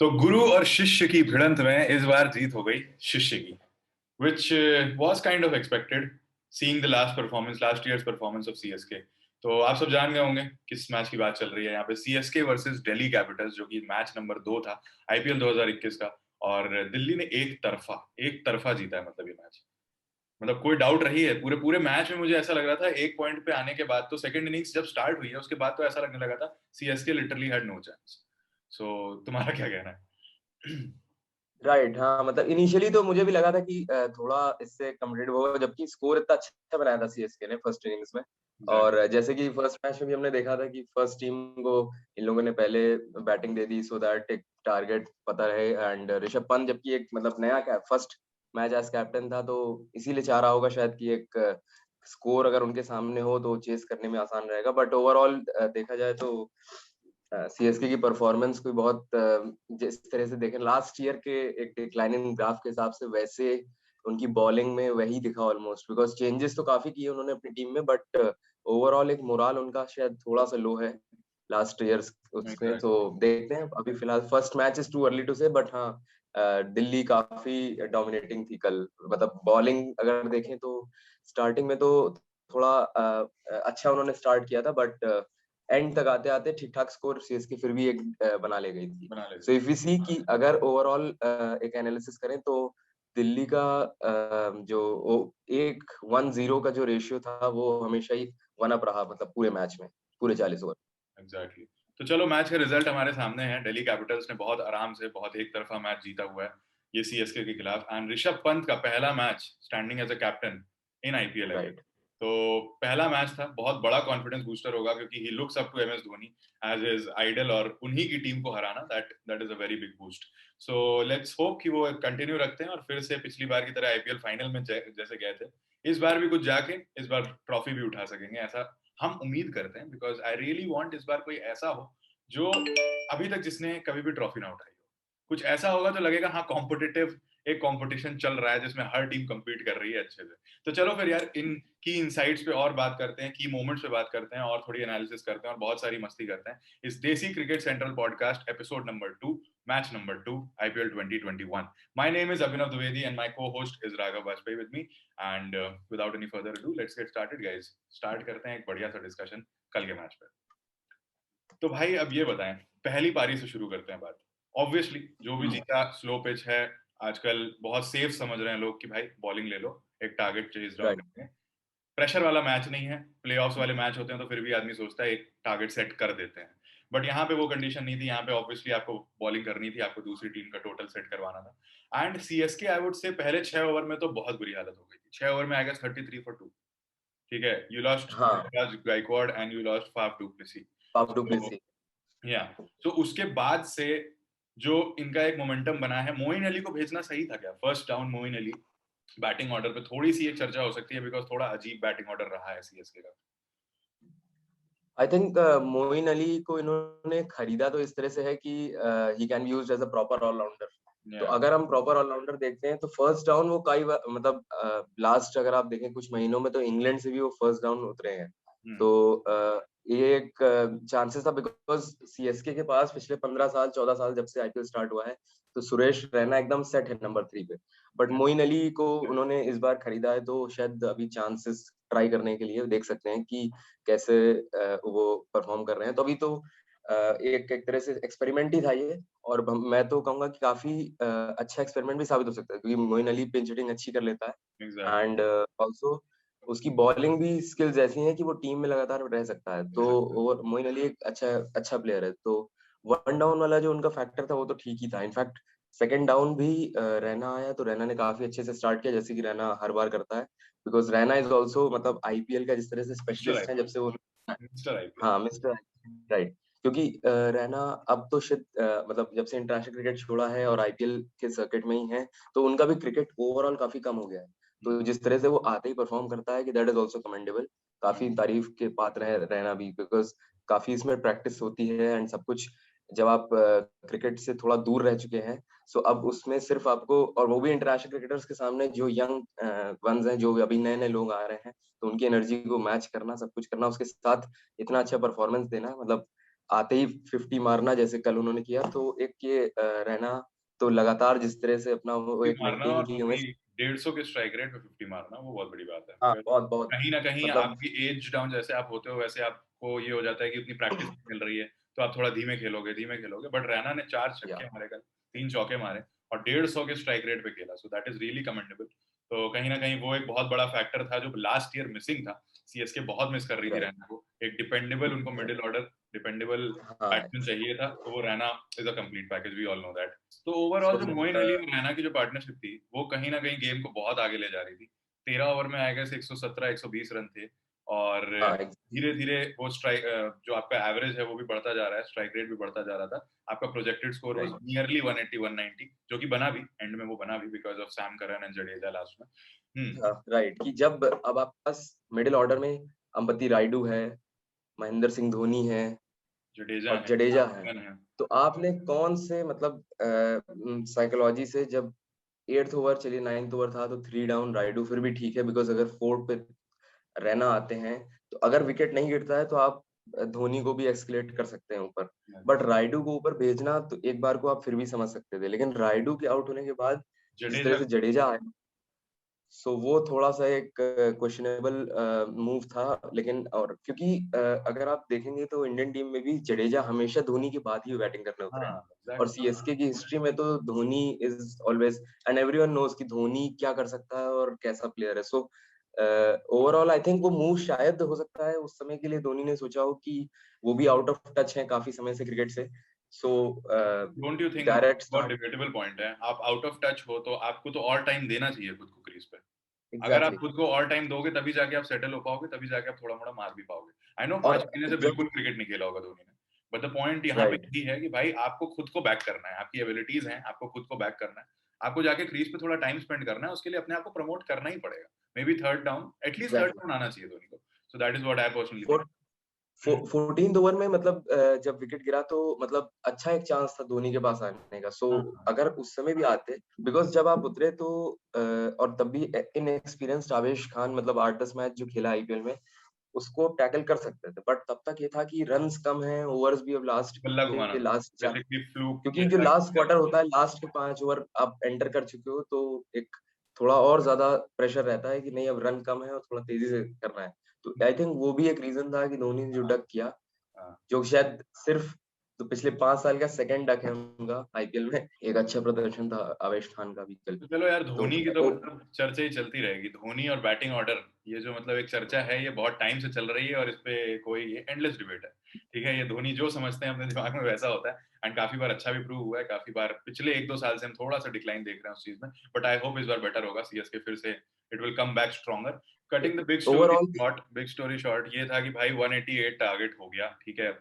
तो गुरु और शिष्य की भिड़ंत में इस बार जीत हो गई शिष्य की, which was kind of expected, seeing the last year's performance of CSK। तो आप सब जान गए होंगे किस मैच की बात चल रही है यहाँ पे। CSK वर्सेस दिल्ली कैपिटल्स, जो कि मैच नंबर 2 था आईपीएल 2021 का। और दिल्ली ने एक तरफा जीता है, मतलब ये मैच, मतलब कोई डाउट रही है पूरे पूरे मैच में। मुझे ऐसा लग रहा था एक पॉइंट पे आने के बाद, तो सेकंड इनिंग्स जब स्टार्ट हुई है उसके बाद तो ऐसा लगने लगा था CSK literally had no chance. So तुम्हारा क्या कहना है? राइट। हाँ, मतलब इनिशियली तो मुझे भी लगा था कि थोड़ा इससे कम्पिटेटिव होगा, जबकि स्कोर इतना अच्छा बनाया था सीएसके ने फर्स्ट इनिंग्स में। एग्जैक्टली। और जैसे कि फर्स्ट मैच में भी हमने देखा था कि फर्स्ट टीम को इन लोगों ने पहले batting they the so that एक टारगेट पता रहे। एंड ऋषभ पंत जबकि एक मतलब नया फर्स्ट मैच एज कैप्टन था, तो इसीलिए चाह रहा होगा शायद कि एक स्कोर अगर उनके सामने हो तो चेस करने में आसान रहेगा। बट ओवरऑल देखा जाए तो सीएसके की परफॉर्मेंस कोई बहुत जिस तरह से देखें लास्ट ईयर के एक डिक्लाइनिंग ग्राफ के हिसाब से, वैसे उनकी बॉलिंग में वही दिखा ऑलमोस्ट। बिकॉज चेंजेस तो काफी किए उन्होंने अपनी टीम में, बट ओवरऑल एक मोराल उनका शायद थोड़ा सा लो है लास्ट ईयर्स उसमें। तो देखते हैं, अभी फिलहाल first match is too early to say. But हाँ, दिल्ली काफी डोमिनेटिंग थी कल। मतलब बॉलिंग अगर देखें तो स्टार्टिंग में तो थोड़ा अच्छा उन्होंने स्टार्ट किया था, बट एंड तक आते आते ठीक ठाक स्कोर सीएसके फिर भी एक बना ले गई थी। बना ले। सो इफ वी सी कि अगर ओवरऑल एक एनालिसिस करें तो दिल्ली का जो 1-0 का जो रेशियो था वो हमेशा ही 1 अप रहा, मतलब पूरे मैच में, पूरे 40 ओवर। एग्जैक्टली। तो चलो मैच का रिजल्ट हमारे सामने है। दिल्ली कैपिटल्स ने बहुत आराम से बहुत एक तरफा मैच जीता हुआ है ये सीएसके के खिलाफ। एंड ऋषभ पंत का पहला match standing as a captain in IPL है ये। राइट। तो पहला मैच था, बहुत बड़ा कॉन्फिडेंस बूस्टर होगा क्योंकि he looks up to MS Dhoni as his idol, और उन्हीं की टीम को हराना that is a very big boost. So let's hope कि वो कंटिन्यू रखते हैं और फिर से पिछली बार की तरह आईपीएल फाइनल में जैसे गए थे इस बार भी कुछ जाके इस बार ट्रॉफी भी उठा सकेंगे, ऐसा हम उम्मीद करते हैं। बिकॉज आई रियली वांट इस बार कोई ऐसा हो जो अभी तक जिसने कभी भी ट्रॉफी ना उठाई हो। कुछ ऐसा होगा तो लगेगा हाँ कॉम्पिटिटिव एक कंपटीशन चल रहा है जिसमें हर टीम compete कर रही है अच्छे से। तो चलो फिर यार इन की इनसाइट्स पे और बात करते हैं, की मोमेंट्स पे बात करते हैं, और थोड़ी एनालिसिस करते हैं और बहुत सारी मस्ती करते हैं इस देसी cricket central podcast episode number 2, match number 2, IPL 2021। My name is Abhinav Dwivedi and my co-host is Raghav Vajpayee with me. And without any further ado let's get started guys. Start करते हैं एक बढ़िया सा डिस्कशन कल के मैच पे। तो भाई अब ये बताएं, पहली पारी से शुरू करते हैं बात। ऑब्वियसली जो भी जीता स्लो पिच है, आजकल बहुत सेफ समझ रहे हैं लोग कि भाई बॉलिंग ले लो, एक टारगेट चेज डाउन राइट। करते हैं। प्रेशर वाला मैच नहीं है, प्लेऑफ्स वाले मैच होते हैं तो फिर भी आदमी सोचता है एक टारगेट सेट कर देते हैं। बट यहाँ पे वो कंडीशन नहीं थी, यहाँ पे ऑब्वियसली आपको बॉलिंग करनी थी, आपको दूसरी टीम का टोटल सेट करवाना था। And CSK I would say पहले 6 ओवर में तो बहुत बुरी हालत हो गई थी। 6 ओवर में आई गेस 33 for 2। ठीक है, यू लॉस्ट हाँ, Gaikwad and you lost Faf du Plessis. Faf du Plessis. या तो उसके बाद से जो इनका एक मोमेंटम बना है, मोइन अली को भेजना सही था क्या? First down Moeen Ali batting order पे थोड़ी सी एक चर्चा हो सकती है बिकॉज थोड़ा अजीब बैटिंग ऑर्डर रहा है सीएसके का। आई थिंक मोइन अली को इन्होंने खरीदा तो इस तरह से है कि he can be used as a proper allrounder. तो या अगर हम प्रॉपर ऑलराउंडर देखते हैं तो फर्स्ट डाउन वो मतलब लास्ट अगर आप देखें कुछ महीनों में तो इंग्लैंड से भी वो फर्स्ट डाउन उतरे हैं। तो ये एक चांसेस था, बिकॉज सीएसके के पास पिछले 15 साल 14 साल जब से आईपीएल स्टार्ट हुआ है तो सुरेश रैना एकदम सेट है नंबर 3 पे। बट मोइन अली को उन्होंने इस बार खरीदा है, तो शायद अभी चांसेस ट्राई करने के लिए देख सकते हैं कि कैसे वो परफॉर्म कर रहे हैं। तो अभी तो एक एक तरह से एक्सपेरिमेंट ही था ये। और मैं तो कहूंगा कि काफी अच्छा एक्सपेरिमेंट भी साबित हो सकता है, क्योंकि मोइन अली पिंच हिटिंग अच्छी कर लेता है। एग्जैक्टली। एंड ऑल्सो उसकी बॉलिंग भी स्किल्स ऐसी हैं कि वो टीम में लगातार रह सकता है। तो वो मोइन अली एक अच्छा अच्छा प्लेयर है। तो वन डाउन वाला जो उनका फैक्टर था वो तो ठीक ही था। इनफैक्ट सेकंड डाउन भी रैना आया तो रैना ने काफी अच्छे से स्टार्ट किया, जैसे कि रैना हर बार करता है। बिकॉज रैना इज ऑल्सो मतलब आईपीएल का जिस तरह से मिस्टर स्पेशलिस्ट है जब आईपीएल। से वो। Mister IPL. हाँ, मिस्टर। राइट। क्योंकि रैना अब तो शायद मतलब जब से इंटरनेशनल क्रिकेट छोड़ा है और आईपीएल के सर्किट में ही है, तो उनका भी क्रिकेट ओवरऑल काफी कम हो गया है। तो जिस तरह से वो आते ही परफॉर्म करता है कि दैट इज ऑल्सो कमेंडेबल। काफी तारीफ के पात्र है रैना भी, बिकॉज काफी इसमें प्रैक्टिस होती है एंड सब कुछ। जब आप क्रिकेट से थोड़ा दूर रह चुके हैं, सो अब उसमें सिर्फ आपको, और वो भी इंटरनेशनल क्रिकेटर्स के सामने जो यंग वंस हैं, जो अभी नए नए लोग आ रहे हैं, तो उनकी एनर्जी को मैच करना, सब कुछ करना, उसके साथ इतना अच्छा परफॉर्मेंस देना, मतलब आते ही 50 मारना जैसे कल उन्होंने किया, तो एक ये रहना, तो लगातार जिस तरह से अपना वो 50 एक मारना मेंटेन और की वो भी हमें। 150 के स्ट्राइक रेट पे 50 मारना, वो बहुत बड़ी बात है, हाँ, बिकॉज़ बहुत बहुत कहीं न कहीं मतलब आपकी एज डाउन जैसे आप होते हो वैसे आपको ये हो जाता है कि उतनी प्रैक्टिस मिल रही है, तो आप थोड़ा धीमे खेलोगे, बट रैना ने 4 या छक्के मारे कल, 3 चौके मारे और 150 के स्ट्राइक रेट पे खेला, सो दैट इज़ रियली कमेंडेबल। तो कहीं न कहीं वो एक बहुत बड़ा फैक्टर था जो लास्ट ईयर मिसिंग था। सीएसके बहुत मिस कर रही थी राइट, रैना को, एक डिपेंडेबल उनको मिडल ऑर्डर, डिपेंडेबल हाँ, बैट्समैन चाहिए था, तो वो Raina is a complete package, we all know that. तो ओवरऑल सो जो मोइन अली और रैना की जो पार्टनरशिप थी, वो कहीं न कहीं गेम को बहुत आगे ले जा रही थी। 13 ओवर में आई गेस 117-120 रन थे और हाँ, धीरे-धीरे वो जो आपका एवरेज है वो भी बढ़ता जा रहा है, स्ट्राइक रेट भी बढ़ता जा रहा था। आपका projected score was right, nearly 180-190 जो कि बना भी, एंड में वो बना भी because of Sam Curran and Jadeja last में। हाँ, राइट कि जब अब आपके पास मिडिल ऑर्डर में अंबती रायडू है, महेंद्र सिंह धोनी है जडेजा और है, जडेजा है, करन है। तो आपने कौन से मतलब साइकोलॉजी से जब 8th ओवर चलिए 9th ओवर था तो 3 डाउन रायडू फिर भी ठीक है, बिकॉज़ अगर 4 पे रैना आते हैं, तो अगर विकेट नहीं गिरता है तो आप धोनी को भी एस्केलेट कर सकते हैं ऊपर। बट रायडू को ऊपर भेजना तो एक बार को आप फिर भी समझ सकते थे। लेकिन रायडू के आउट होने के बाद जिस तरह जडेजा से जडेजा आया, सो वो थोड़ा-सा एक क्वेश्चनेबल मूव था। लेकिन और क्योंकि अगर आप देखेंगे तो इंडियन टीम में भी जडेजा हमेशा धोनी के बाद ही बैटिंग करने उतरे हैं। हाँ, और एग्ज़ैक्टली। सीएसके की हिस्ट्री में तो Dhoni is always and everyone knows कि धोनी क्या कर सकता है और कैसा प्लेयर है। सो ओवरऑल आई थिंक वो मूव शायद हो सकता है उस समय के लिए धोनी ने सोचा हो कि वो भी आउट ऑफ टच हैं काफ़ी समय से क्रिकेट से। So don't you think direct बहुत स्टार्ट डिबेटेबल पॉइंट है। आप आउट ऑफ टच हो तो आपको तो और टाइम देना चाहिए खुद को क्रीज पे। अगर आप एग्ज़ैक्टली खुद को और टाइम दोगे तभी जाके आप सेटल हो पाओगे, तभी जाके आप थोड़ा-मोड़ा मार भी पाओगे। आई नो और 5 महीने से जब बिल्कुल क्रिकेट नहीं खेला होगा धोनी ने। बट द पॉइंट यहाँ पे राइट यही है कि भाई आपको खुद को बैक करना है, आपकी एबिलिटीज़ हैं, आपको खुद को बैक करना है। आपको जाके क्रीज पे थोड़ा टाइम स्पेंड करना है, उसके लिए अपने आप को प्रमोट करना ही पड़ेगा। Maybe third down, at least third exactly down आना चाहिए धोनी को। So that is what I personally think. Four फो हुँ, 14th ओवर में मतलब जब विकेट गिरा तो मतलब अच्छा एक चांस था धोनी के पास आने का। सो हाँ, हाँ। अगर उस समय भी आते, बिकॉज़ जब आप उतरे तो और तब भी इनएक्सपीरियंस्ड आवेश खान मतलब 8-10 मैच जो खेला आईपीएल में, उसको टैकल कर सकते थे। बट तब तक ये था कि रन्स कम हैं, ओवर्स भी अब लास्ट बल्ला घुमाना के था। लास्ट 4, बेसिकली फ्लूक क्योंकि जो जैसा लास्ट क्वार्टर होता है, लास्ट के 5 ओवर आप एंटर कर चुके हो, तो एक थोड़ा और ज़्यादा प्रेशर रहता है कि नहीं अब रन कम है और थोड़ा तेज़ी से करना है। तो आई थिंक वो भी एक रीज़न था कि धोनी ने जो डक किया, हाँ। जो शायद सिर्फ तो पिछले 5 साल का सेकंड डक है उनका आईपीएल में। एक अच्छा प्रदर्शन था आवेश खान का भी कल। तो चलो यार तो धोनी की तो मतलब चर्चा ही चलती रहेगी। धोनी और बैटिंग ऑर्डर ये जो मतलब एक चर्चा है ये बहुत टाइम से चल रही है और इस पे कोई ये एंडलेस डिबेट है। ठीक है, ये धोनी जो समझते हैं अपने दिमाग में वैसा होता है एंड काफी बार अच्छा भी प्रूव हुआ है। काफी बार पिछले 1-2 साल से हम थोड़ा-सा डिक्लाइन देख रहे हैं उस चीज में। बट आई होप इस बार बेटर होगा। सीएसके फिर से it will come back stronger. Cutting the overall big story short ये था कि भाई 188 टारगेट हो गया, ठीक है।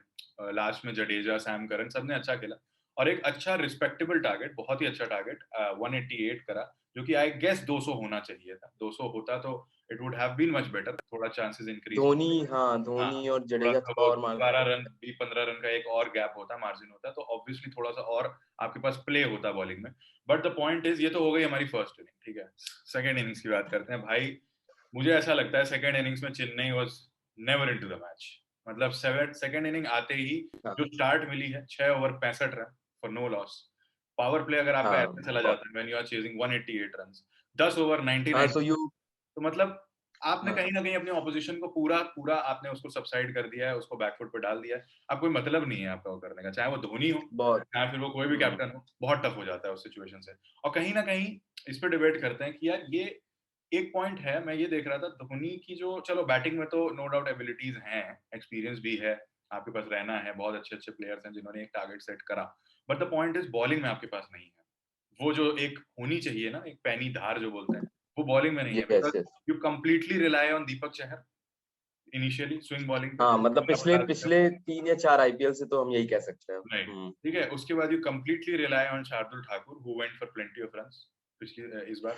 लास्ट में जडेजा, सैम करन सबने अच्छा खेला और एक अच्छा रिस्पेक्टेबल टारगेट, बहुत ही अच्छा टारगेट 188 करा, जो कि आई गेस 200 होना चाहिए था। 200 होता तो it would have been much better, थोड़ा चांसेस इंक्रीज। धोनी, हाँ, हाँ, धोनी और जडेजा थोड़ा-सा थोड़ा वो और मारते 12 तो रन, 15 रन का एक और गैप होता, मार्जिन होता, तो ऑब्वियसली थोड़ा-सा और आपके पास प्ले होता बॉलिंग में। बट द पॉइंट इज़ ये तो हो गई हमारी फर्स्ट इनिंग, ठीक है। सेकंड इनिंग्स की बात करते हैं। भाई, मुझे ऐसा लगता है सेकंड इनिंग्स में Chennai was never into the match. मतलब सेकंड इनिंग आते ही हाँ, जो स्टार्ट मिली है 6 over 65 run for no loss. Power play अगर आपका हाँ, ऐसे चला और जाता है when you are chasing 188 runs, 10 over 99, हाँ, सो यू तो मतलब आपने हाँ, कहीं न कहीं अपने ऑपोज़िशन को पूरा आपने उसको सबसाइड कर दिया है, उसको बैक फुट पे डाल दिया है। अब कोई मतलब नहीं है आपका वो करने का, चाहे वो धोनी हो, बहुत चाहे फिर वो कोई भी हुँ, कैप्टन हो, बहुत टफ हो जाता है उस सिचुएशन से। और कहीं न कहीं इस पे डिबेट करते हैं कि यार ये एक पॉइंट है, मैं ये देख रहा था धोनी की जो चलो बैटिंग में तो नो डाउट एबिलिटीज़ हैं, एक्सपीरियंस भी है, आपके पास रैना है, बहुत अच्छे-अच्छे प्लेयर्स हैं जिन्होंने एक टारगेट सेट करा। But the point is bowling में आपके पास नहीं है। वो जो एक होनी चाहिए ना, एक पैनी धार जो बोलते हैं, वो बॉलिंग में नहीं है yes, because yes. You completely rely on Deepak Chahar initially swing bowling पे, हाँ, मतलब बल्ला पिछले बना देते हो। पिछले 3 या 4 आईपीएल से तो हम यही कह सकते हैं। राइट, हुँ, ठीक है? उसके बाद you completely rely on Shardul Thakur who went for plenty of runs इस बार,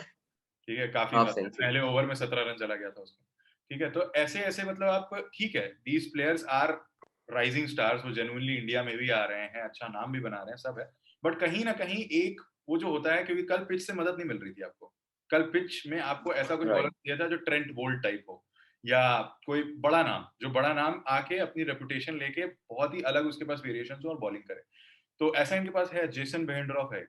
ठीक है? काफ़ी हाफ ज़्यादा, सेंचुरी। पहले ओवर में 17 रन चला गया था उसका, ठीक है? तो ऐसे-ऐसे मतलब आप ठीक है, these players are rising stars, वो जेनुइनली इंडिया में भी आ रहे हैं, अच्छा नाम भी बना रहे हैं, सब है। बट कहीं न कहीं एक वो जो होता है क्योंकि कल पिच से मदद नहीं मिल रही थी आपको। कल पिच में आपको ऐसा कुछ बॉलर राइट, चाहिए था जो ट्रेंट बोल्ट टाइप हो, या कोई बड़ा नाम, जो बड़ा नाम आके अपनी रेपुटेशन लेके बहुत ही अलग उसके पास वेरिएशंस हो और बॉलिंग करे। तो ऐसा इनके पास है, जेसन बेहेंड्रॉफ है,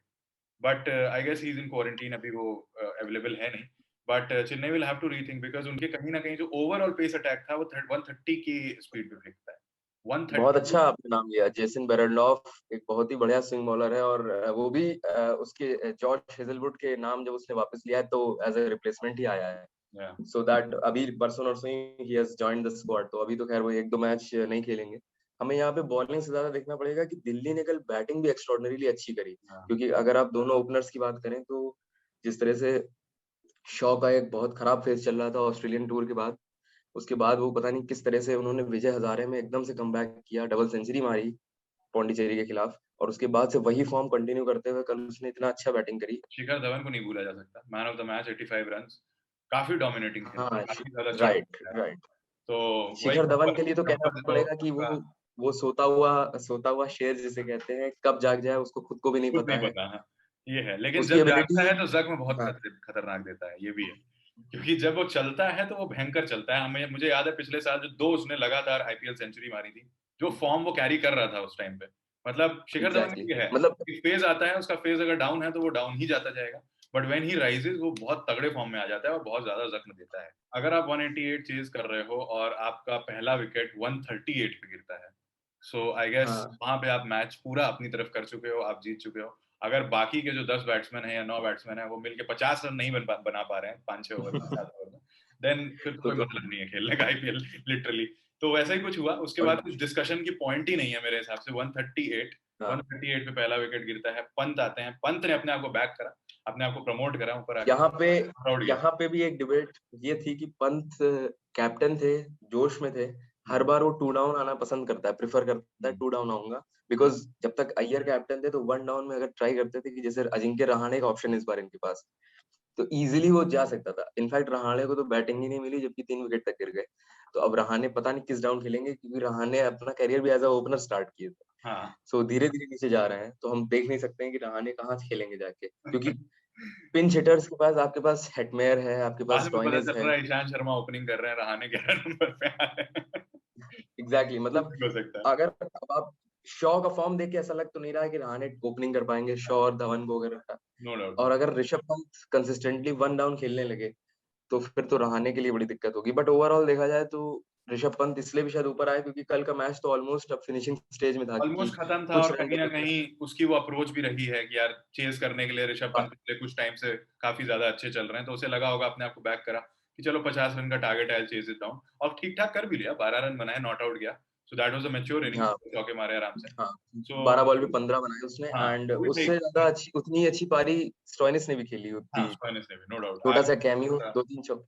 but I guess he is in quarantine, अभी वो अवेलेबल है नहीं। But Chennai will have to rethink, because उनके कहीं न कहीं जो ओवरऑल पेस अटैक था वो 130 की स्पीड पे फेंकता है। बहुत 130। अच्छा आपने नाम लिया, जेसन बेरेंडॉर्फ एक बहुत ही बढ़िया स्विंग बॉलर है, और वो भी उसके जॉर्ज हेजलवुड के नाम जब उसने वापस लिया है तो एज अ रिप्लेसमेंट ही आया है। या सो दैट अभी परसों नरसों ही हैज जॉइंड द स्क्वाड, तो अभी तो खैर वो एक दो मैच नहीं खेलेंगे। हमें यहाँ पे बॉलिंग से ज्यादा देखना पड़ेगा कि दिल्ली ने कल बैटिंग भी एक्स्ट्रॉर्डिनरीली अच्छी करी, हाँ, क्योंकि अगर आप दोनों ओपनर्स की बात करें तो जिस तरह से शॉ का एक बहुत खराब फेज चल रहा था ऑस्ट्रेलियन टूर के बाद, उसके बाद वो पता नहीं किस तरह से उन्होंने विजय हजारे में एकदम से कमबैक किया, डबल सेंचुरी मारी पौंडीचेरी के खिलाफ, और उसके बाद से वही फॉर्म कंटिन्यू करते हुए कल उसने इतना अच्छा बैटिंग करी। शिखर धवन को नहीं भूला जा सकता, man of the match 85 runs, काफी डोमिनेटिंग खेला, हाँ, काफी ज़्यादा चार्ज राइट किया। राइट। तो वही शिखर धवन कप्पर के लिए तो कहना कप्पर तो पड़ेगा कि उसका वो सोता हुआ शेर जिसे कहते हैं, कब जाग जाए उसको खुद को भी नहीं खुद नहीं पता है। पता, हाँ, ये है। लेकिन उसकी जब एबिलिटी। जागता है तो ज़ख्म बहुत हाँ खतरनाक देता है, ये भी है। क्योंकि जब वो चलता है तो वो भयंकर चलता है। हमें मुझे याद है पिछले साल जो 2 उसने लगातार आईपीएल सेंचुरी मारी थी, जो फॉर्म वो कैरी कर रहा था उस टाइम पे। मतलब शिखर धवन में एग्जैक्टली, ये है, मतलब एक फेज़ आता है, उसका फेज़ अगर डाउन है तो वो डाउन ही जाता जाएगा। बट व्हेन ही राइजेस वो बहुत तगड़े फॉर्म में आ जाता है और बहुत ज़्यादा ज़ख्म देता है। अगर आप 188 चेज़ कर रहे हो और आपका पहला विकेट 138 पे गिरता है, सो आई गेस हाँ वहाँ पे आप मैच पूरा अपनी तरफ कर चुके हो, आप जीत चुके हो। अगर बाकी के जो 10 बैट्समैन हैं या 9 बैट्समैन हैं, वो मिलके 50 रन नहीं बना पा रहे हैं 5-6 ओवर में, 7 ओवर में, देन फिर तो कोई तो मतलब नहीं है खेलने का आईपीएल लिटरली। तो वैसा ही कुछ हुआ, उसके और बाद कुछ डिस्कशन की पॉइंट ही नहीं है मेरे हिसाब से। 138 हाँ, 138 पे पहला विकेट गिरता है, पंत आते हैं, पंत ने अपने आप को बैक करा, अपने आप को प्रमोट करा ऊपर आके, यहाँ पे आउट गया। यहाँ पे भी एक डिबेट ये थी कि पंत कैप्टन थे, जोश में थे, हर हुँ, बार वो टू डाउन आना पसंद करता है, प्रिफर करता है हुँ, टू डाउन आऊंगा, हुँ, बिकॉज जब तक अय्यर कैप्टन थे तो वन डाउन में अगर ट्राई करते थे कि जैसे अजिंक्य रहाणे का ऑप्शन इस बार इनके पास, तो इजीली वो जा सकता था। इनफैक्ट रहाणे को तो बैटिंग ही नहीं मिली जबकि 3 विकेट तक गिर गए। तो अब रहाणे पता नहीं किस डाउन खेलेंगे, क्योंकि रहाणे अपना करियर भी एज अ ओपनर स्टार्ट किए थे। हाँ। सो धीरे धीरे नीचे जा रहे हैं, तो हम देख नहीं सकते हैं कि रहाणे कहाँ से खेलेंगे जाके, क्योंकि पिंच हिटर्स के पास आपके पास हेटमेयर है, आपके पास बाद में पता स्टॉइनिस चल है। रहा है ईशांत शर्मा ओपनिंग कर रहे हैं, रहाणे 11 नंबर पे आ रहे हैं। एग्जैक्टली, कुछ मतलब भी हो सकता है। अगर अब आप शॉ का फॉर्म देख के ऐसा लग तो नहीं रहा है कि रहाणे ओपनिंग कर पाएंगे शॉ और धवन को अगर, नो डाउट, और नो। अगर Rishabh Pant consistently one down खेलने लगे तो फिर तो रहाणे के लिए बड़ी दिक्कत होगी। बट ओवरऑल देखा जाए तो ऋषभ पंत इसलिए भी शायद ऊपर आए क्योंकि कल का मैच तो ऑलमोस्ट अब फिनिशिंग स्टेज में था कि ऑलमोस्ट खत्म था कुछ और रन कहीं न बचे थे। कहीं उसकी वो अप्रोच भी रही है कि यार चेज़ करने के लिए ऋषभ हाँ, पंत पिछले कुछ टाइम से काफ़ी ज़्यादा अच्छे चल रहे हैं, तो उसे लगा होगा अपने आप को बैक करा कि चलो 50 रन का टारगेट है, I will Chase it down, और ठीक-ठाक कर भी लिया, 12 रन बनाए, नॉट आउट गया। So that was a mature innings, हाँ, चौके मारे आराम से। हाँ, सो 12 बॉल पे 15 बनाए उसने, हाँ, एंड वो भी सही उससे ज्यादा था। अच्छी उतनी ही अच्छी पारी स्टोइनिस ने भी खेली हाँ, उतनी। स्टोइनिस ने भी, नो डाउट। छोटा आज सा कैमियो, थोड़ा 2-3 चौक,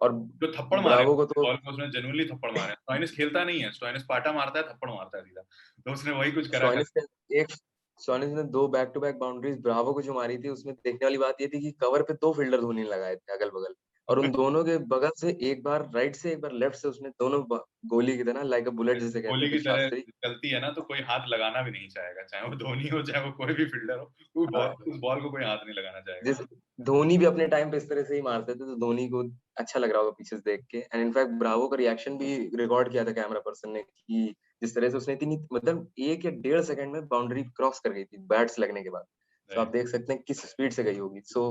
और जो थप्पड़ मारे ब्रावो को तो बॉल में, उसने जेन्युइनली थप्पड़ मारे हैं। स्टोइनिस खेलता नहीं है, स्टोइनिस पाटा मारता है, थप्पड़ मारता है सीधा। तो उसने वही कुछ करा कल। स्टोइनिस ने एक स्टोइनिस ने 2 back to back boundaries Bravo को जो मारी थी, उसमें देखने वाली बात ये थी कि कवर पे 2 फील्डर धोनी ने लगाए थे अगल बगल, और उन दोनों के बगल से एक बार राइट से एक बार लेफ्ट से उसने दोनों गोली की तरह लाइक अ बुलेट जिसे कहते कोहली थे की तरह शास्त्री। चलती है ना, तो कोई हाथ लगाना भी नहीं चाहेगा, चाहे वो धोनी हो, चाहे वो कोई भी फील्डर हो, कोई बॉल, हाँ, उस बॉल को कोई हाथ नहीं लगाना चाहेगा। जैसे धोनी भी अपने टाइम पे इस तरह से ही मारते थे, तो धोनी को अच्छा लग रहा होगा पीछे से देख के। एंड इनफैक्ट ब्रावो का रिएक्शन भी रिकॉर्ड किया था कैमरा पर्सन ने कि जिस तरह से उसने इतनी मतलब 1 या 1.5 सेकंड में बाउंड्री क्रॉस कर गई थी बैट्स लगने के बाद। तो आप राइट। देख सकते हैं किस स्पीड से गई होगी। सो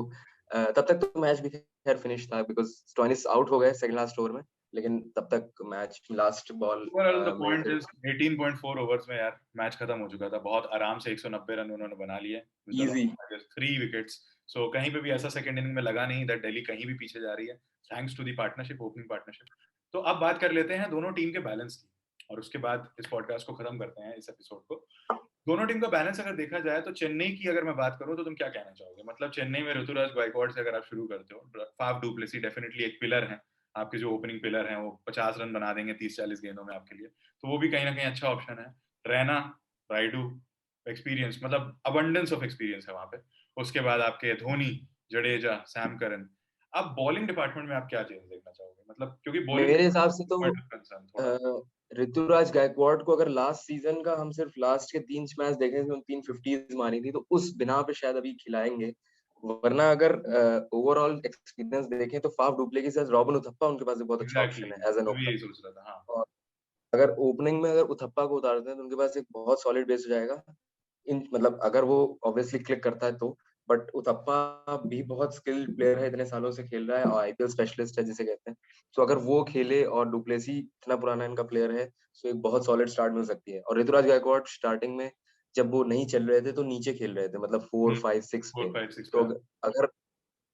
तब तक तो मैच भी खैर फिनिश था बिकॉज स्टोइनिस आउट हो गए सेकंड लास्ट ओवर में, लेकिन तब तक match last ball overall the में पॉइंट फिर इज 18.4 ओवर्स में यार मैच खत्म हो चुका था, बहुत आराम से 190 रन उन्होंने बना लिए विद द इजी। 3 विकेट्स। सो कहीं पे भी ऐसा सेकंड इनिंग में लगा नहीं दैट दिल्ली कहीं भी पीछे जा रही है, thanks to the partnership, opening partnership. तो अब बात कर लेते हैं दोनों टीम के बैलेंस की, और उसके बाद इस पॉडकास्ट को खत्म करते हैं, इस एपिसोड को। दोनों टीम का बैलेंस अगर देखा जाए तो चेन्नई की अगर मैं बात करूं तो तुम क्या कहना चाहोगे? मतलब चेन्नई में ऋतुराज गायकवाड़ से अगर आप शुरू करते हो, फाफ डुप्लेसी डेफिनेटली एक पिलर है, आपके जो ओपनिंग पिलर हैं वो 50 रन बना देंगे 30-40 गेंदों में आपके लिए, तो वो भी कहीं ना कहीं अच्छा ऑप्शन है। रैना, राइडू, एक्सपीरियंस, मतलब अबंडेंस ऑफ एक्सपीरियंस है वहां पे। उसके बाद आपके धोनी, जडेजा, सैम करन। अब बॉलिंग डिपार्टमेंट में आप क्या चेंज देखना चाहोगे? मतलब क्योंकि बॉलिंग मेरे हिसाब से तो पॉइंट ऑफ कंसर्न थोड़ा। ऋतुराज गायकवाड़ को अगर लास्ट सीजन का हम सिर्फ लास्ट के 3 मैच देखें, उसमें 3 50s मारी थी, तो उस बिना पे शायद अभी खिलाएंगे। वरना अगर ओवरऑल एक्सपीरियंस देखें तो Faf du Plessis as Robin Uthappa उनके पास एक बहुत अच्छा एग्जैक्टली, ऑप्शन है एज एन मैं भी ओपनर। यही सोच रहा था। हाँ, और अगर ओपनिंग में अगर उथप्पा को उतारते हैं तो उनके पास एक बहुत सॉलिड बेस हो जाएगा। इन मतलब अगर वो ऑब्वियसली क्लिक करता है तो, बट उथप्पा भी बहुत स्किल्ड प्लेयर है, इतने सालों से खेल रहा है और आईपीएल स्पेशलिस्ट है जिसे कहते हैं। तो अगर वो खेले और डुप्लेसी इतना पुराना इनका प्लेयर है, तो एक बहुत सॉलिड स्टार्ट मिल सकती है। और ऋतुराज गायकवाड़ स्टार्टिंग में जब वो नहीं चल रहे थे तो नीचे खेल रहे थे, मतलब 4 5 6 4 पे। 5 6 तो पे। अगर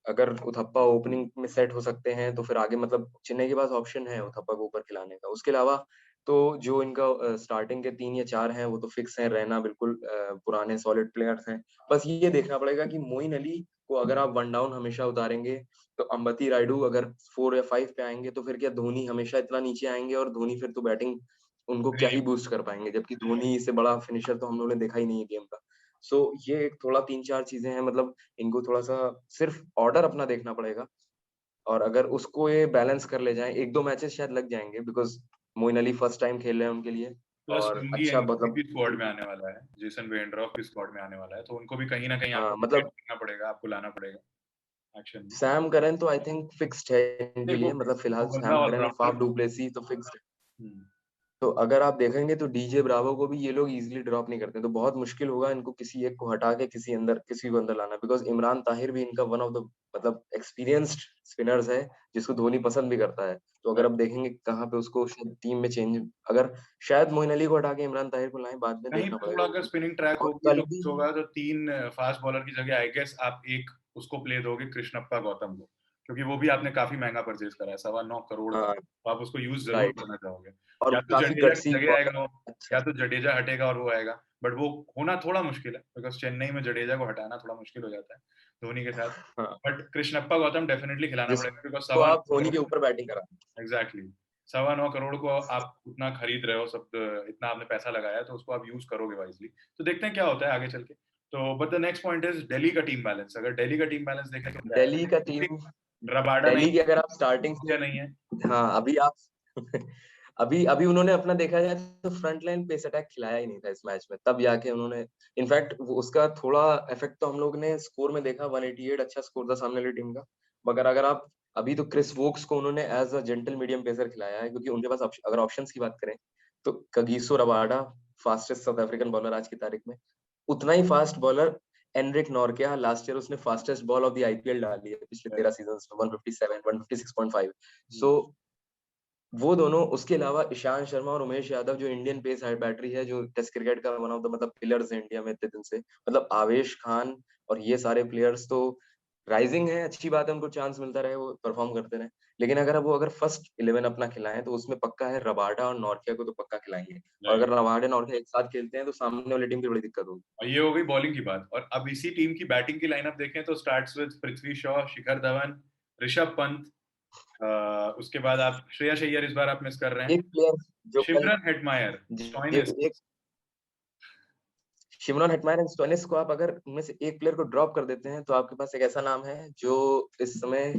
अगर उथप्पा ओपनिंग में सेट हो सकते हैं तो फिर आगे मतलब चेन्नई के पास ऑप्शन है उथप्पा को ऊपर खिलाने का। उसके अलावा तो जो इनका स्टार्टिंग के 3 या 4 हैं वो तो फिक्स हैं, रहना बिल्कुल पुराने सॉलिड प्लेयर्स हैं। बस ये देखना पड़ेगा कि मोइन अली को अगर आप वन डाउन हमेशा उतारेंगे तो अंबती रायडू अगर 4 या 5 पे आएंगे तो फिर क्या धोनी हमेशा इतना नीचे आएंगे, और धोनी फिर तो बैटिंग उनको क्या ही बूस्ट कर पाएंगे, जबकि धोनी से बड़ा फिनिशर तो हम लोगों ने देखा ही नहीं है गेम का। सो ये एक थोड़ा 3 4 चीजें हैं, मतलब इनको थोड़ा सा सिर्फ ऑर्डर अपना देखना पड़ेगा। और अगर उसको ये बैलेंस कर ले जाएं, 1 2 मैचेस शायद लग जाएंगे, because Moeen Ali first time खेल रहे हैं उनके लिए। प्लस और लुंगी अच्छा एंड भी मतलब स्क्वाड में आने वाला है, जेसन वेंड्रॉफ भी स्क्वाड में आने वाला है, तो उनको भी कहीं ना कहीं हाँ आपको मतलब करना पड़ेगा, आपको लाना पड़ेगा एक्शन में। सैम करन तो आई थिंक फिक्स्ड है इनके देखो, लिए, मतलब फिलहाल वो बंदा सैम करन और ऑलराउंडर। फाफ डुप्लेसी तो फिक्स्ड। तो अगर आप देखेंगे तो डीजे ब्रावो को भी ये लोग इजीली ड्रॉप नहीं करते, तो बहुत मुश्किल होगा इनको किसी एक को हटा के किसी को अंदर लाना, बिकॉज इमरान ताहिर भी इनका वन ऑफ द मतलब एक्सपीरियंस्ड स्पिनर्स है जिसको धोनी पसंद भी करता है। तो अगर आप देखेंगे कहाँ पे उसको शायद टीम में चेंज, अगर शायद मोइन अली को हटा के इमरान ताहिर को लाएं, बाद में कहीं देखना पे पड़ेगा थोड़ा वो अगर भी। स्पिनिंग ट्रैक और होगी कल तो भी कुछ होगा, तो 3 फास्ट बॉलर की जगह आई गेस आप एक उसको प्ले दोगे कृष्णप्पा गौतम को, क्योंकि वो भी आपने काफी महंगा परचेज करा है, 9.25 करोड़ का, हाँ तो आप उसको यूज जरूर राइट, करना चाहोगे। और या तो काफी जडेजा की गट्सी जगह बहुत आएगा वो, अच्छा। या तो जडेजा हटेगा और वो आएगा, बट वो होना थोड़ा मुश्किल है बिकॉज चेन्नई में जडेजा को हटाना थोड़ा मुश्किल हो जाता है धोनी के साथ। हाँ, बट कृष्णप्पा गौतम डेफिनेटली खिलाना पड़ेगा बिकॉज जिसको सवा आप नौ धोनी करोड़ के ऊपर बैटिंग करा। एग्जैक्टली, 9.25 करोड़ को आप उतना खरीद रहे हो, सब इतना आपने पैसा लगाया है, तो उसको आप यूज करोगे वाइजली। तो देखते हैं क्या होता है आगे चल के। तो but the next point is Delhi का टीम बैलेंस। अगर दिल्ली का टीम बैलेंस देखें तो क्या दिल्ली का है, टीम, रबाडा नहीं दिल्ली की अगर आप स्टार्टिंग है, से, क्या नहीं है। हाँ अभी आप अभी अभी उन्होंने अपना देखा जाए तो फ्रंट लाइन पेस अटैक खिलाया ही नहीं था इस मैच में, तब जाके उन्होंने इनफैक्ट उसका थोड़ा इफेक्ट तो हम लोग ने स्कोर में देखा, 188 अच्छा स्कोर था सामने वाली टीम का। मगर अगर आप अभी तो क्रिस वोक्स को उन्होंने as a gentle medium pacer खिलाया है, क्योंकि उनके पास अगर ऑप्शंस की बात करें तो Kagiso Rabada fastest South African bowler आज की तारीख में, उतना ही fast bowler Anrich Nortje, last year उसने fastest ball of the IPL डाली है पिछले 13 सीजन में, 157 156.5। सो वो दोनों, उसके अलावा ईशांत शर्मा और उमेश यादव जो इंडियन पेस बैटरी है, जो टेस्ट क्रिकेट का वन ऑफ द मतलब पिलर्स है इंडिया में इतने दिन से, मतलब आवेश खान और ये सारे प्लेयर्स तो राइजिंग है, अच्छी बात है, उनको चांस मिलता रहे, वो परफॉर्म करते रहे। लेकिन अगर वो अगर फर्स्ट 11 अपना खिलाएं तो उसमें पक्का है रबाडा और नॉर्किया को तो पक्का खिलाएंगे। और राइट। अगर रबाडा नॉर्किया एक साथ खेलते हैं तो सामने वाली टीम की बड़ी दिक्कत होगी। और ये हो गई बॉलिंग की बात, और अब इसी टीम की बैटिंग की लाइनअप देखें तो स्टार्ट्स विद पृथ्वी शॉ, शिखर धवन, ऋषभ पंत, उसके बाद आप श्रेयस अय्यर इस बार आप मिस कर रहे हैं, एक प्लेयर जो कल शिमरन हेटमायर, स्टॉइनिस। एक शिमरॉन हेटमायर एंड स्टोइनिस को आप अगर उनमें से एक प्लेयर को ड्रॉप कर देते हैं तो आपके पास एक ऐसा नाम है जो इस समय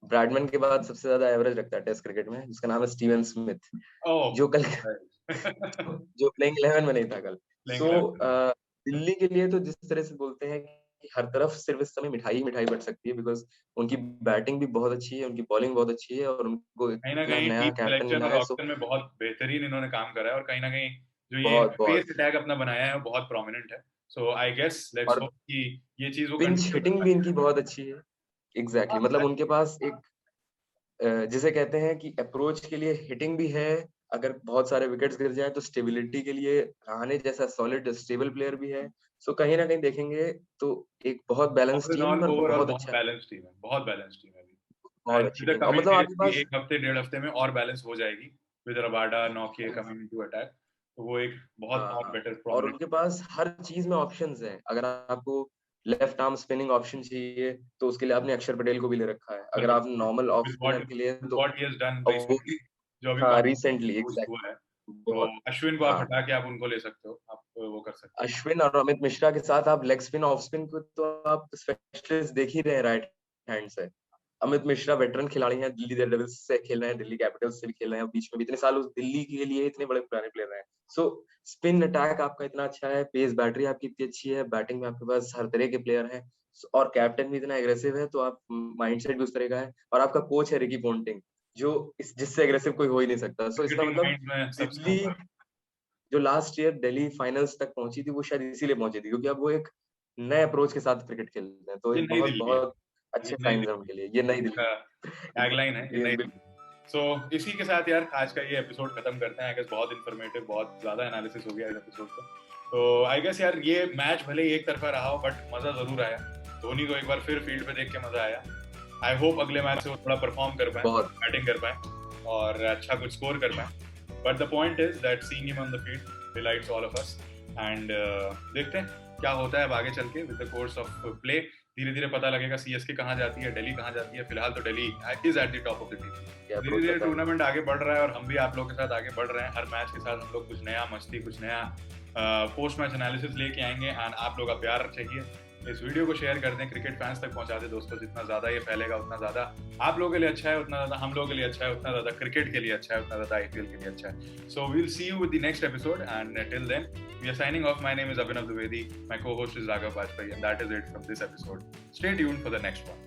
ब्रैडमैन के बाद सबसे ज्यादा एवरेज रखता है टेस्ट क्रिकेट में, जिसका नाम है स्टीवन स्मिथ, ओह, जो कल प्लेइंग जो प्लेइंग 11 में नहीं था कल। सो 11। दिल्ली के लिए तो जिस तरह से बोलते हैं कि हर तरफ सिर्फ इस समय मिठाई ही मिठाई बट सकती है, बिकॉज उनकी बैटिंग भी बहुत अच्छी है, उनकी बॉलिंग बहुत अच्छी है, और उनको कहीं ना इतना कहीं नया टीम कैप्टन सिलेक्शन मिला और है। सो ऑक्शन में बहुत बेहतरीन इन्होंने काम करा है, और कहीं ना कहीं जो ये बहुत बहुत, पेस अटैक अपना बनाया है वो बहुत प्रोमिनेंट है। सो आई गेस लेट्स और होप कि ये चीज वो पिंच कंटिन्यू कर हिटिंग भी पाए। इनकी बहुत अच्छी है। एग्जैक्टली मतलब उनके पास एक जिसे कहते हैं कि अप्रोच के लिए हिटिंग भी है, अगर बहुत सारे विकेट्स गिर जाए तो स्टेबिलिटी के लिए रहाणे जैसा सॉलिड स्टेबल प्लेयर भी है। सो कहीं ना कहीं देखेंगे तो एक बहुत balance all in team all और ओवरऑल बहुत बहुत अच्छा, बैलेंस टीम है, बहुत बैलेंस टीम है अभी। बहुत एंड अच्छी विद द टीम, और कमिंग मतलब आपके डेज भी पास एक हफ्ते 1.5 हफ्ते में और बैलेंस हो जाएगी, विद रबाडा नौकिया कमिंग इनटू अटैक, तो वो एक बहुत हाँ और हाँ, बेटर और प्रोमिनेंट। उनके पास हर चीज में ऑप्शंस हैं। अगर आपको लेफ्ट आर्म स्पिनिंग ऑप्शन चाहिए तो उसके लिए आपने अक्षर पटेल को भी ले रखा है, अगर आप नॉर्मल ऑफ स्पिनर के लिए तो व्हाट ही हैज डन अब वो रिसेंटली, भी, जो अभी हाँ कॉन्फिडेंस रिसेंटली बूस्ट हुआ एग्जैक्टली, है, तो बहुत। अश्विन को आप हाँ, हटा के आप उनको ले सकते हो, आप वो कर सकते अश्विन और अमित मिश्रा के साथ आप लेग स्पिन ऑफ स्पिन को तो आप स्पेशलिस्ट देख ही रहे हैं राइट हैंड से। अमित मिश्रा वेटरन खिलाड़ी हैं, दिल्ली डेयरडेविल्स से खेल रहे हैं, दिल्ली कैपिटल्स से भी खेल रहे हैं, और बीच में भी इतने साल उस दिल्ली के लिए इतने बड़े पुराने प्लेयर रहे हैं। सो स्पिन अटैक आपका इतना अच्छा है, पेस बैटरी आपकी इतनी अच्छी है, बैटिंग में आपके पास हर तरह के प्लेयर हैं। और कैप्टन भी इतना एग्रेसिव है, तो आप माइंडसेट भी उस तरह का है, और आपका कोच है रिकी पॉन्टिंग, जो जिससे एग्रेसिव कोई हो ही नहीं सकता। सो इसका मतलब दिल्ली जो लास्ट ईयर दिल्ली फाइनल्स तक पहुंची थी, वो शायद इसीलिए पहुंची थी क्योंकि अब वो एक नए अप्रोच के साथ क्रिकेट खेल रहे हैं। तो ये एक नई बहुत दिल्ली है, बहुत अच्छे ये नई साइन है उनके लिए, ये नई दिल्ली टैगलाइन है, ये नई दिल्ली। सो इसी के साथ यार आज का ये एपिसोड खत्म करते हैं। आई गेस बहुत इन्फॉर्मेटिव, बहुत ज्यादा एनालिसिस हो गया इस एपिसोड का। तो आई गेस यार ये मैच भले ही एक तरफा रहा हो, बट मजा जरूर आया। धोनी को एक बार फिर फील्ड पे देख के मजा आया। आई होप अगले मैच से वो थोड़ा परफॉर्म कर पाए, बैटिंग कर पाए और अच्छा कुछ स्कोर कर पाए। But the point is that seeing him on the field delights all of us. And देखते हैं क्या होता है अब आगे चल के with the course of play. धीरे धीरे पता लगेगा सीएसके कहाँ जाती है, दिल्ली कहाँ जाती है। फिलहाल तो Delhi is at the top of the team. धीरे धीरे टूर्नामेंट आगे बढ़ रहा है और हम भी आप लोगों के साथ आगे बढ़ रहे हैं। हर मैच के साथ हम लोग कुछ नया मस्ती, कुछ नया पोस्ट मैच एनालिसिस लेके आएंगे। एंड आप लोग का प्यार चाहिए, इस वीडियो को शेयर कर दें, क्रिकेट फैंस तक पहुंचा दें दोस्तों। जितना ज्यादा ये फैलेगा उतना ज्यादा आप लोगों के लिए अच्छा है, उतना ज्यादा हम लोगों के लिए अच्छा है, उतना ज्यादा क्रिकेट के लिए अच्छा है, उतना ज्यादा आईपीएल के लिए अच्छा है। So we will see you with the next episode and till then we are signing off. My name is Abhinav Dwivedi. My co-host is Raghav Bajpayee, and that is it from this episode. Stay tuned for the next one.